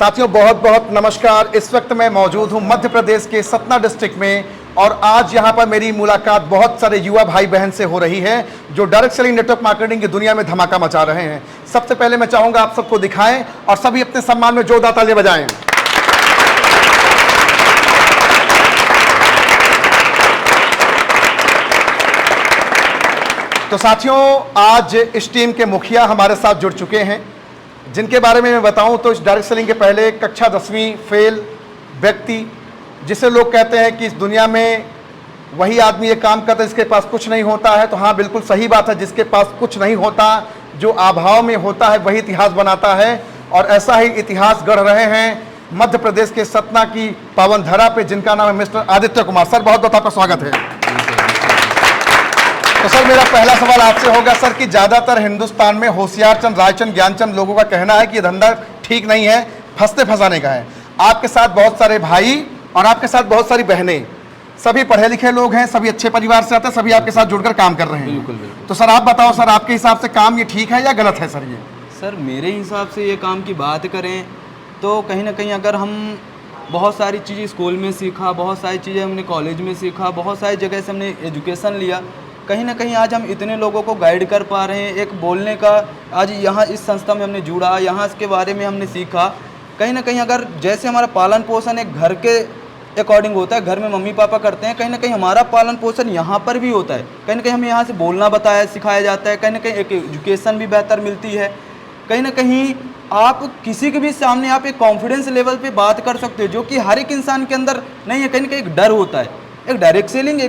साथियों बहुत बहुत नमस्कार। इस वक्त मैं मौजूद हूं मध्य प्रदेश के सतना डिस्ट्रिक्ट में और आज यहां पर मेरी मुलाकात बहुत सारे युवा भाई बहन से हो रही है जो डायरेक्ट सेलिंग नेटवर्क मार्केटिंग की दुनिया में धमाका मचा रहे हैं। सबसे पहले मैं चाहूंगा आप सबको दिखाएं और सभी अपने सम्मान में जोरदार तालियां बजाएं। तो साथियों, आज इस टीम के मुखिया हमारे साथ जुड़ चुके हैं, जिनके बारे में मैं बताऊं तो इस डायरेक्ट सेलिंग के पहले कक्षा 10वीं फेल व्यक्ति, जिसे लोग कहते हैं कि इस दुनिया में वही आदमी ये काम करता है जिसके पास कुछ नहीं होता है। तो हाँ, बिल्कुल सही बात है, जिसके पास कुछ नहीं होता, जो अभाव में होता है वही इतिहास बनाता है। और ऐसा ही इतिहास गढ़ रहे हैं मध्य प्रदेश के सतना की पावन धरा पे, जिनका नाम है मिस्टर आदित्य कुमार। सर, बहुत बहुत आपका स्वागत है। तो सर, मेरा पहला सवाल आपसे होगा सर कि ज़्यादातर हिंदुस्तान में होशियारचंद, रायचंद, ज्ञानचंद लोगों का कहना है कि ये धंधा ठीक नहीं है, फंसते फंसाने का है। आपके साथ बहुत सारे भाई और आपके साथ बहुत सारी बहनें, सभी पढ़े लिखे लोग हैं, सभी अच्छे परिवार से आते हैं, सभी आपके साथ जुड़कर काम कर रहे हैं। बिल्कुल बिल्कुल। तो सर आप बताओ सर, आपके हिसाब से काम ये ठीक है या गलत है सर? ये सर, मेरे हिसाब से ये काम की बात करें तो कहीं ना कहीं अगर हम बहुत सारी चीज़ें स्कूल में सीखा, बहुत सारी चीज़ें हमने कॉलेज में सीखा, बहुत सारी जगह से हमने एजुकेशन लिया, कहीं ना कहीं आज हम इतने लोगों को गाइड कर पा रहे हैं। एक बोलने का आज यहाँ इस संस्था में हमने जुड़ा, यहाँ इसके बारे में हमने सीखा। कहीं ना कहीं अगर जैसे हमारा पालन पोषण एक घर के अकॉर्डिंग होता है, घर में मम्मी पापा करते हैं, कहीं ना कहीं हमारा पालन पोषण यहाँ पर भी होता है। कहीं ना कहीं हमें यहाँ से बोलना बताया सिखाया जाता है, कहीं ना कहीं एक एजुकेशन भी बेहतर मिलती है। कहीं ना कहीं आप किसी के भी सामने आप एक कॉन्फिडेंस लेवल पे बात कर सकते हो, जो कि हर एक इंसान के अंदर नहीं है। कहीं ना कहीं एक डर होता है। एक डायरेक्ट सेलिंग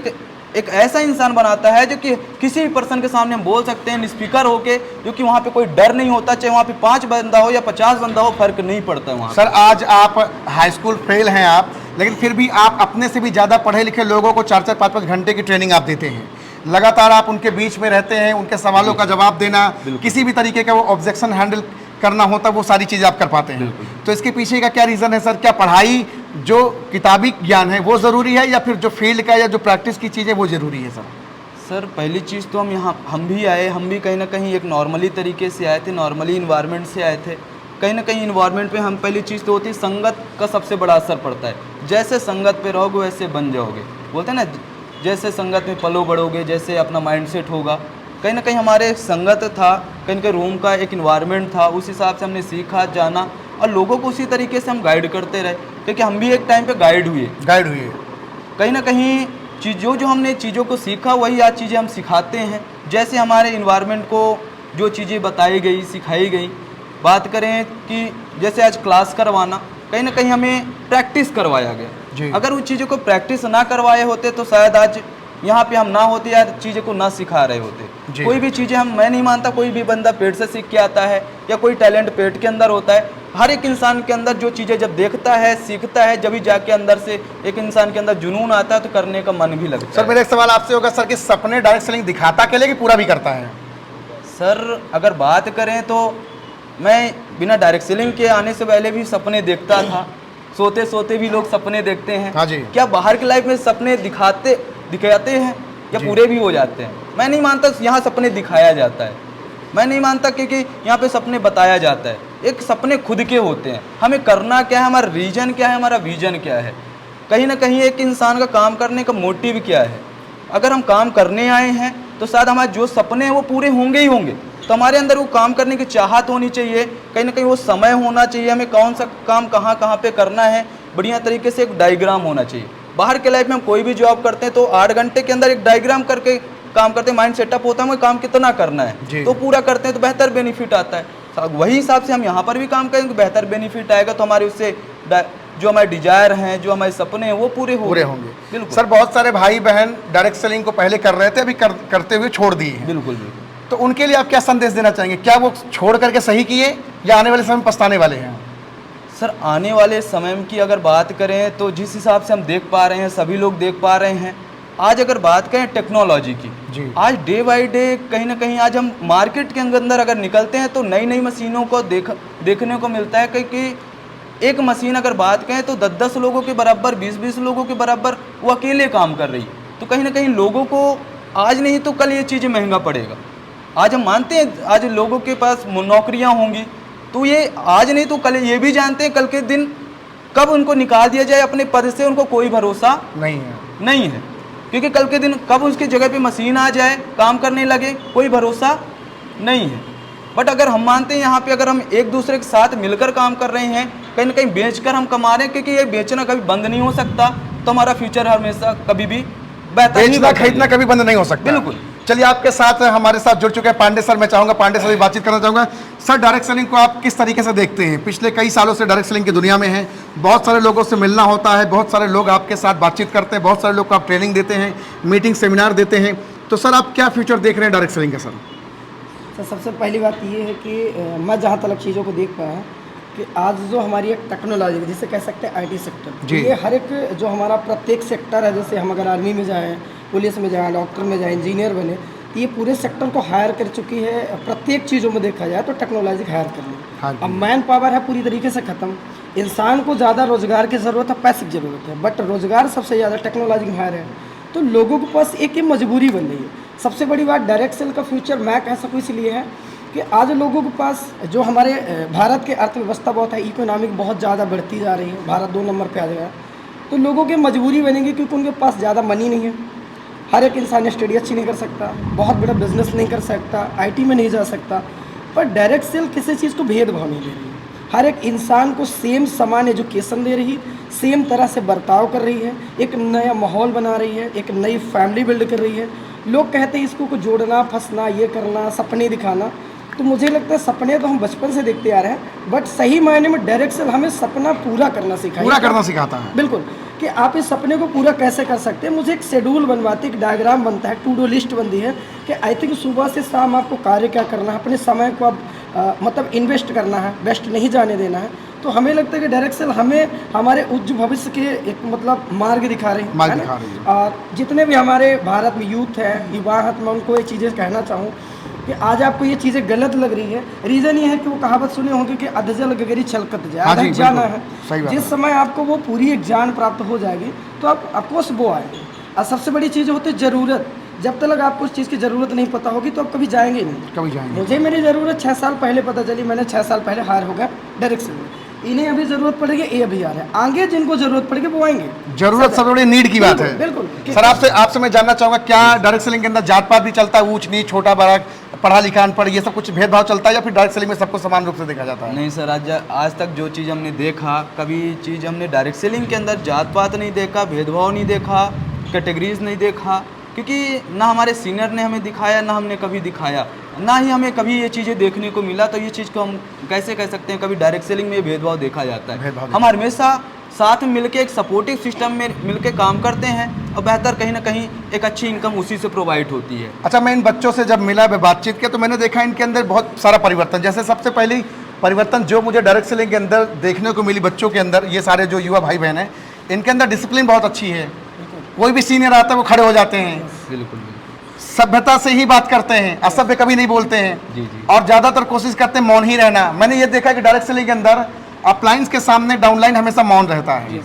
एक ऐसा इंसान बनाता है जो कि किसी भी पर्सन के सामने हम बोल सकते हैं स्पीकर होके, जो कि वहाँ पे कोई डर नहीं होता, चाहे वहाँ पे 5 बंदा हो या 50 बंदा हो, फर्क नहीं पड़ता वहाँ। सर, आज आप हाई स्कूल फेल हैं आप, लेकिन फिर भी आप अपने से भी ज़्यादा पढ़े लिखे लोगों को 4-4, 5-5 घंटे की ट्रेनिंग आप देते हैं। लगातार आप उनके बीच में रहते हैं, उनके सवालों का जवाब देना, किसी भी तरीके का वो ऑब्जेक्शन हैंडल करना होता, वो सारी चीज़ें आप कर पाते हैं। तो इसके पीछे का क्या रीज़न है सर? क्या पढ़ाई जो किताबी ज्ञान है वो ज़रूरी है या फिर जो फील्ड का या जो प्रैक्टिस की चीज़ें वो ज़रूरी है सर? सर, पहली चीज़ तो हम भी आए, हम भी कहीं ना कहीं एक नॉर्मली तरीके से आए थे, नॉर्मली इन्वायरमेंट से आए थे। कहीं ना कहीं इन्वायरमेंट पे हम पहली चीज़ तो होती है, संगत का सबसे बड़ा असर पड़ता है। जैसे संगत पे रहोगे वैसे बन जाओगे, बोलते हैं ना, जैसे संगत में पलो बढ़ोगे, जैसे अपना माइंड सेट होगा। कहीं ना कहीं हमारे संगत था, कहीं ना कहीं रूम का एक इन्वायरमेंट था, उस हिसाब से हमने सीखा, जाना और लोगों को उसी तरीके से हम गाइड करते रहे, क्योंकि हम भी एक टाइम पे गाइड हुए। कहीं ना कहीं चीज़ों जो हमने चीज़ों को सीखा वही आज चीज़ें हम सिखाते हैं। जैसे हमारे इन्वायरमेंट को जो चीज़ें बताई गई, सिखाई गई, बात करें कि जैसे आज क्लास करवाना, कहीं ना कहीं हमें प्रैक्टिस करवाया गया। अगर उन चीज़ों को प्रैक्टिस ना करवाए होते तो शायद आज यहाँ पे हम ना होते या चीज़ों को ना सिखा रहे होते। कोई भी चीज़ें मैं नहीं मानता कोई भी बंदा पेट से सीख के आता है या कोई टैलेंट पेट के अंदर होता है। हर एक इंसान के अंदर जो चीज़ें जब देखता है, सीखता है, जब भी जाके अंदर से एक इंसान के अंदर जुनून आता है तो करने का मन भी लगता है। सर, मेरा एक सवाल आपसे होगा सर कि सपने डायरेक्ट सेलिंग दिखाता के लिए कि पूरा भी करता है? सर, अगर बात करें तो मैं बिना डायरेक्ट सेलिंग के आने से पहले भी सपने देखता था। सोते सोते भी लोग सपने देखते हैं। हाँ जी। क्या बाहर की लाइफ में सपने दिखाते हैं या पूरे भी हो जाते हैं? मैं नहीं मानता यहाँ सपने दिखाया जाता है, मैं नहीं मानता, क्योंकि यहाँ पे सपने बताया जाता है। एक सपने खुद के होते हैं, हमें करना क्या है, हमारा रीजन क्या है, हमारा विजन क्या है, कहीं ना कहीं एक इंसान का काम करने का मोटिव क्या है। अगर हम काम करने आए हैं तो शायद हमारे जो सपने हैं वो पूरे होंगे ही होंगे। तो हमारे अंदर वो काम करने की चाहत होनी चाहिए, कहीं ना कहीं वो समय होना चाहिए, हमें कौन सा काम कहाँ कहाँ पे करना है, बढ़िया तरीके से एक डायग्राम होना चाहिए। बाहर के लाइफ में हम कोई भी जॉब करते हैं तो 8 घंटे के अंदर एक डायग्राम करके काम करते हैं, माइंड सेटअप होता है हमें काम कितना करना है, तो पूरा करते हैं तो बेहतर बेनिफिट आता है। वही हिसाब से हम यहाँ पर भी काम करेंगे, बेहतर बेनिफिट आएगा तो हमारे उससे जो हमारे डिजायर हैं, जो हमारे सपने हैं वो पूरे होंगे। बिल्कुल सर, बहुत सारे भाई बहन डायरेक्ट सेलिंग को पहले कर रहे थे, अभी करते हुए छोड़ दिए हैं। बिल्कुल। तो उनके लिए आप क्या संदेश देना चाहेंगे? क्या वो छोड़ करके सही किए या आने वाले समय में पछताने वाले हैं? सर, आने वाले समय की अगर बात करें तो जिस हिसाब से हम देख पा रहे हैं, सभी लोग देख पा रहे हैं, आज अगर बात करें टेक्नोलॉजी की, आज डे बाय डे कहीं ना कहीं आज हम मार्केट के अंदर अगर निकलते हैं तो नई नई मशीनों को देखने को मिलता है। क्योंकि एक मशीन अगर बात करें तो 10-10 लोगों के बराबर, 20-20 लोगों के बराबर वो अकेले काम कर रही है। तो कहीं ना कहीं लोगों को आज नहीं तो कल ये चीज़ें महंगा पड़ेगा। आज हम मानते हैं आज लोगों के पास नौकरियां होंगी, तो ये आज नहीं तो कल ये भी जानते हैं कल के दिन कब उनको निकाल दिया जाए अपने पद से, उनको कोई भरोसा नहीं है क्योंकि कल के दिन कब उसकी जगह पे मशीन आ जाए काम करने लगे कोई भरोसा नहीं है। बट अगर हम मानते हैं यहाँ पे अगर हम एक दूसरे के साथ मिलकर काम कर रहे हैं, कहीं ना कहीं बेचकर हम कमा रहे हैं, क्योंकि ये बेचना कभी बंद नहीं हो सकता, तो हमारा फ्यूचर हमेशा कभी भी बेहतर बेचना खरीदना कभी बंद नहीं हो सकता। बिल्कुल। चलिए आपके साथ हमारे साथ जुड़ चुके हैं पांडे सर। मैं चाहूंगा पांडे सर से बातचीत करना चाहूंगा। सर, डायरेक्ट सेलिंग को आप किस तरीके से देखते हैं? पिछले कई सालों से डायरेक्ट सेलिंग की दुनिया में हैं, बहुत सारे लोगों से मिलना होता है, बहुत सारे लोग आपके साथ बातचीत करते हैं, बहुत सारे लोग को आप ट्रेनिंग देते हैं, मीटिंग सेमिनार देते हैं, तो सर आप क्या फ्यूचर देख रहे हैं डायरेक्ट सेलिंग का? सर सबसे पहली बात ये है कि मैं जहाँ तक चीज़ों को देख पाया कि आज जो हमारी एक टेक्नोलॉजी जिसे कह सकते हैं IT सेक्टर, ये हर एक जो हमारा प्रत्येक सेक्टर है, जैसे हम अगर आर्मी में जाएँ, पुलिस में जाएँ, डॉक्टर में जाएँ, इंजीनियर बने, तो ये पूरे सेक्टर को हायर कर चुकी है। प्रत्येक चीज़ों में देखा जाए तो टेक्नोलॉजी हायर कर ली। अब मैन पावर है पूरी तरीके से ख़त्म। इंसान को ज़्यादा रोज़गार की ज़रूरत है, पैसे की ज़रूरत है, बट रोज़गार सबसे ज़्यादा टेक्नोलॉजी में हायर है, तो लोगों के पास एक ही मजबूरी बन रही है। सबसे बड़ी बात डायरेक्ट सेल का फ्यूचर मैं कह सकूँ इसलिए है कि आज लोगों के पास जो हमारे भारत की अर्थव्यवस्था बहुत है, इकोनॉमिक बहुत ज़्यादा बढ़ती जा रही है, भारत 2 नंबर पे आ गया, तो लोगों की मजबूरी बनेगी क्योंकि उनके पास ज़्यादा मनी नहीं है। हर एक इंसान स्टडी अच्छी नहीं कर सकता, बहुत बड़ा बिजनेस नहीं कर सकता, IT में नहीं जा सकता, पर डायरेक्ट सेल किसी चीज़ को भेदभाव नहीं दे रही है। हर एक इंसान को सेम समान एजुकेशन दे रही, सेम तरह से बर्ताव कर रही है, एक नया माहौल बना रही है, एक नई फैमिली बिल्ड कर रही है। लोग कहते हैं इसको जोड़ना, फंसना, ये करना, सपने दिखाना, तो मुझे लगता है सपने तो हम बचपन से देखते आ रहे हैं, बट सही मायने में डायरेक्ट सेल हमें सपना पूरा करना सिखाता है। बिल्कुल, कि आप इस सपने को पूरा कैसे कर सकते हैं। मुझे एक शेड्यूल बनवाती, एक डायग्राम बनता है, टू डू लिस्ट बनती है कि आई थिंक सुबह से शाम आपको कार्य क्या करना है, अपने समय को आप मतलब इन्वेस्ट करना है, वेस्ट नहीं जाने देना है। तो हमें लगता है कि डायरेक्ट सेल हमें हमारे उज्ज्वल भविष्य के एक मतलब मार्ग दिखा रही है। और जितने भी हमारे भारत में यूथ है, युवा है, तो मैं उनको ये चीज़ें कहना चाहूँ कि आज आपको ये चीज़ें गलत लग रही है। रीज़न ये है कि वो कहावत सुने होंगे कि अधजल गगरी छलकत जाए, आधा जाना है। जिस समय आपको वो पूरी एक जान प्राप्त हो जाएगी तो आप अफकोर्स वो आएंगे। और सबसे बड़ी चीज़ होती है ज़रूरत। जब तक आपको उस चीज़ की ज़रूरत नहीं पता होगी तो आप कभी जाएंगे नहीं। मुझे मेरी ज़रूरत 6 साल पहले पता चली, मैंने 6 साल पहले हायर हो गया डायरेक्ट सेल में। इन्हें अभी ज़रूरत पड़ेगी, ये अभी आ रहा है, आगे जिनको ज़रूरत पड़ेगी वो आएंगे। जरूरत सबसे बड़ी नीड की बात है। बिल्कुल। सर, आपसे मैं जानना चाहूँगा, क्या डायरेक्ट सेलिंग के अंदर जात पात भी चलता है? ऊंच नीच, छोटा बड़ा, पढ़ा लिखा अनपढ़, ये सब कुछ भेदभाव चलता है या फिर डायरेक्ट सेलिंग में सबको समान रूप से देखा जाता है? नहीं सर, आज तक जो चीज़ हमने देखा, कभी चीज़ हमने डायरेक्ट सेलिंग के अंदर जात पात नहीं देखा, भेदभाव नहीं देखा, कैटेगरीज नहीं देखा, क्योंकि ना हमारे सीनियर ने हमें दिखाया, ना हमने कभी दिखाया, ना ही हमें कभी ये चीज़ें देखने को मिला। तो ये चीज़ को हम कैसे कह सकते हैं कभी डायरेक्ट सेलिंग में भेदभाव देखा जाता है? हम हमेशा साथ में मिलके एक सपोर्टिव सिस्टम में मिलके काम करते हैं और बेहतर कहीं ना कहीं एक अच्छी इनकम उसी से प्रोवाइड होती है। अच्छा, मैं इन बच्चों से जब मिला, बातचीत किया, तो मैंने देखा इनके अंदर बहुत सारा परिवर्तन। जैसे सबसे पहले परिवर्तन जो मुझे डायरेक्ट सेलिंग के अंदर देखने को मिली बच्चों के अंदर, ये सारे जो युवा भाई बहन हैं, इनके अंदर डिसिप्लिन बहुत अच्छी है। कोई भी सीनियर आता है वो खड़े हो जाते हैं, बिल्कुल, सभ्यता से ही बात करते हैं, असभ्य कभी नहीं बोलते हैं, और ज़्यादातर कोशिश करते हैं मौन ही रहना। मैंने ये देखा कि डायरेक्ट सेलिंग के अंदर अपलाइंस के सामने डाउनलाइन हमेशा मौन रहता है,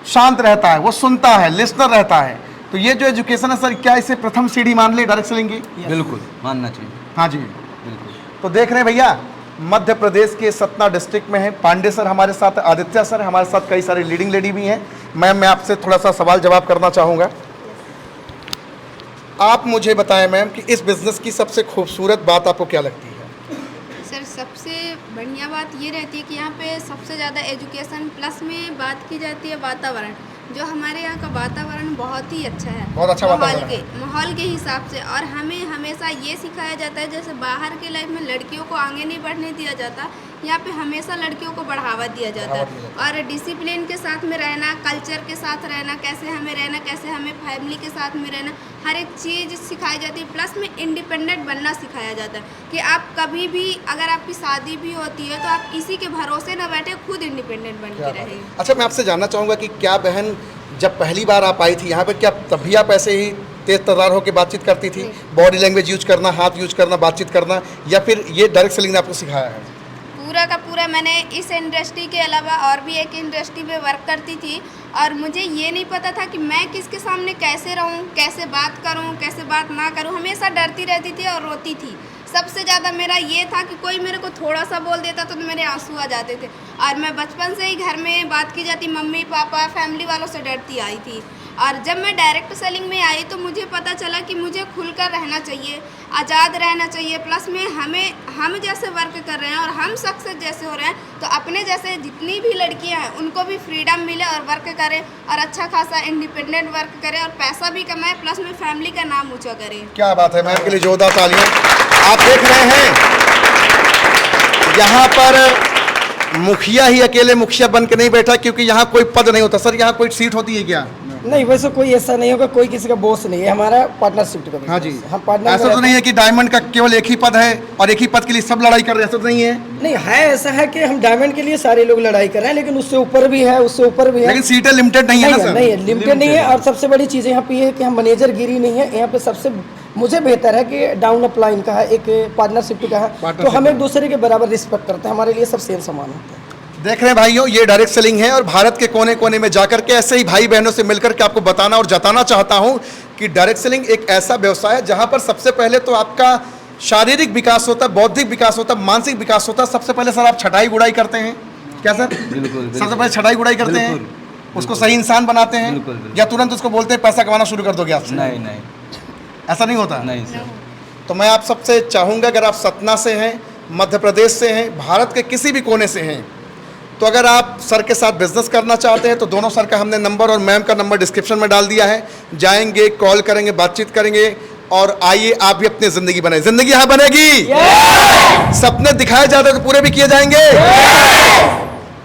शांत रहता है, वो सुनता है, लिसनर रहता है। तो ये जो एजुकेशन है सर, क्या इसे प्रथम सीढ़ी मान ले डायरेक्ट सेलिंग की? बिल्कुल मानना चाहिए। हाँ जी, बिल्कुल। तो देख रहे हैं भैया, मध्य प्रदेश के सतना डिस्ट्रिक्ट में है पांडे सर हमारे साथ, आदित्य सर हमारे साथ, कई सारी लीडिंग लेडी भी हैं। मैम, मैं आपसे थोड़ा सा सवाल जवाब करना चाहूँगा। आप मुझे बताएं मैम कि इस बिज़नेस की सबसे खूबसूरत बात आपको क्या लगती है? सर, सबसे बढ़िया बात ये रहती है कि यहाँ पे सबसे ज़्यादा एजुकेशन प्लस में बात की जाती है वातावरण। जो हमारे यहाँ का वातावरण बहुत ही अच्छा है, बहुत अच्छा वातावरण है। माहौल के हिसाब से। और हमें हमेशा ये सिखाया जाता है, जैसे बाहर के लाइफ में लड़कियों को आगे नहीं बढ़ने दिया जाता, यहाँ पे हमेशा लड़कियों को बढ़ावा दिया जाता है। और डिसिप्लिन के साथ में रहना, कल्चर के साथ रहना, कैसे हमें रहना, कैसे हमें फैमिली के साथ में रहना, हर एक चीज़ सिखाई जाती है। प्लस में इंडिपेंडेंट बनना सिखाया जाता है कि आप कभी भी अगर आपकी शादी भी होती है तो आप किसी के भरोसे ना बैठे, खुद इंडिपेंडेंट बन के रहें। अच्छा, मैं आपसे जानना चाहूँगा कि क्या बहन जब पहली बार आप आई थी यहाँ पर, क्या तब भी आप ऐसे ही तेज तर्रार होकर बातचीत करती थी? बॉडी लैंग्वेज यूज करना, हाथ यूज करना, बातचीत करना, या फिर ये डायरेक्ट सेलिंग ने आपको सिखाया है? पूरा का पूरा मैंने इस इंडस्ट्री के अलावा और भी एक इंडस्ट्री में वर्क करती थी, और मुझे ये नहीं पता था कि मैं किसके सामने कैसे रहूं, कैसे बात करूं, कैसे बात ना करूं। हमेशा डरती रहती थी और रोती थी। सबसे ज़्यादा मेरा ये था कि कोई मेरे को थोड़ा सा बोल देता तो मेरे आंसू आ जाते थे। और मैं बचपन से ही घर में बात की जाती मम्मी पापा फैमिली वालों से डरती आई थी। और जब मैं डायरेक्ट सेलिंग में आई तो मुझे पता चला कि मुझे खुलकर रहना चाहिए, आज़ाद रहना चाहिए। प्लस में हम जैसे वर्क कर रहे हैं और हम सक्सेस जैसे हो रहे हैं तो अपने जैसे जितनी भी लड़कियां हैं उनको भी फ्रीडम मिले और वर्क करें और अच्छा खासा इंडिपेंडेंट वर्क करें और पैसा भी कमाएं, प्लस में फैमिली का नाम ऊँचा करें। क्या बात है मैम, के लिए जोरदार तालियां। आप देख रहे हैं यहाँ पर मुखिया ही अकेले मुखिया बन के नहीं बैठा, क्योंकि यहाँ कोई पद नहीं होता। सर यहाँ कोई सीट होती है क्या? नहीं, वैसे कोई ऐसा नहीं होगा, कोई किसी का बॉस नहीं है, हमारा पार्टनरशिप का। हाँ जी, हम पार्टनर। ऐसा तो नहीं है कि डायमंड का केवल एक ही पद है और एक ही पद के लिए सब लड़ाई कर रहे हैं, ऐसा तो नहीं है? नहीं है, ऐसा है कि हम डायमंड के लिए सारे लोग लड़ाई कर रहे हैं, लेकिन उससे ऊपर भी है, उससे ऊपर भी है। लेकिन सीटें लिमिटेड नहीं है ना सर? नहीं, लिमिटेड नहीं है। और सबसे बड़ी चीज़ यहाँ पे ये है कि हम मैनेजर गिरी नहीं है यहाँ पे। सबसे मुझे बेहतर है कि डाउन अप लाइन का है, एक पार्टनरशिप का है, तो हम एक दूसरे के बराबर रिस्पेक्ट करते हैं, हमारे लिए सब सेम समान होता है। देख रहे हैं भाइयों, ये डायरेक्ट सेलिंग है और भारत के कोने कोने में जाकर के ऐसे ही भाई बहनों से मिलकर के आपको बताना और जताना चाहता हूं कि डायरेक्ट सेलिंग एक ऐसा व्यवसाय है जहां पर सबसे पहले तो आपका शारीरिक विकास होता है, बौद्धिक विकास होता है, मानसिक विकास होता है। सबसे पहले सर आप छटाई गुड़ाई करते हैं क्या सर? बिल्कुल। सबसे पहले छटाई गुड़ाई करते हैं, उसको सही इंसान बनाते हैं, बिल्कुल। या तुरंत उसको बोलते हैं पैसा कमाना शुरू कर दोगे आपसे? नहीं, ऐसा नहीं होता। नहीं सर। तो मैं आप सबसे चाहूँगा, अगर आप सतना से हैं, मध्य प्रदेश से हैं, भारत के किसी भी कोने से हैं, तो अगर आप सर के साथ बिजनेस करना चाहते हैं तो दोनों सर का हमने नंबर और मैम का नंबर डिस्क्रिप्शन में डाल दिया है। जाएंगे, कॉल करेंगे, बातचीत करेंगे और आइए आप भी अपनी ज़िंदगी बनाए। ज़िंदगी यहाँ बनेगी। सपने दिखाए जाते तो पूरे भी किए जाएंगे।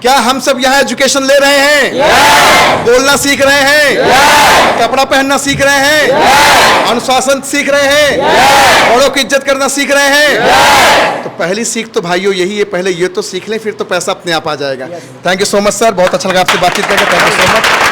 क्या हम सब यहाँ एजुकेशन ले रहे हैं? बोलना सीख रहे हैं, कपड़ा पहनना सीख रहे हैं, अनुशासन सीख रहे हैं, बड़ों की इज्जत करना सीख रहे हैं? तो पहली सीख तो भाइयों यही है, पहले ये तो सीख लें, फिर तो पैसा अपने आप आ जाएगा। Thank you so much sir, बहुत अच्छा लगा आपसे बातचीत करके। Thank you so much.